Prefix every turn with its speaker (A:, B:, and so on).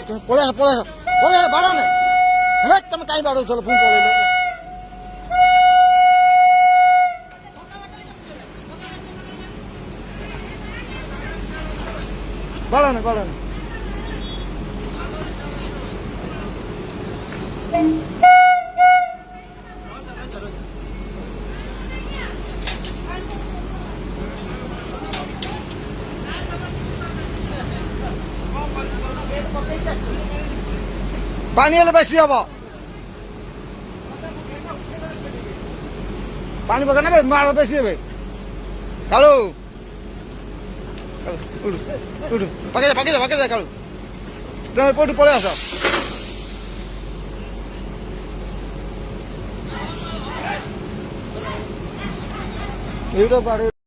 A: তুমি পড়ে আসো বাড়ো না হ্যাঁ তুমি কাই বাড়ো চলো ফোন করে বাড়ো না পানি এলে বেশি হব পানি পকা নেবে মার বেশি হবে কালু উঠু পাকে যা কালু তুমি পটু পড়ে আসো এইটা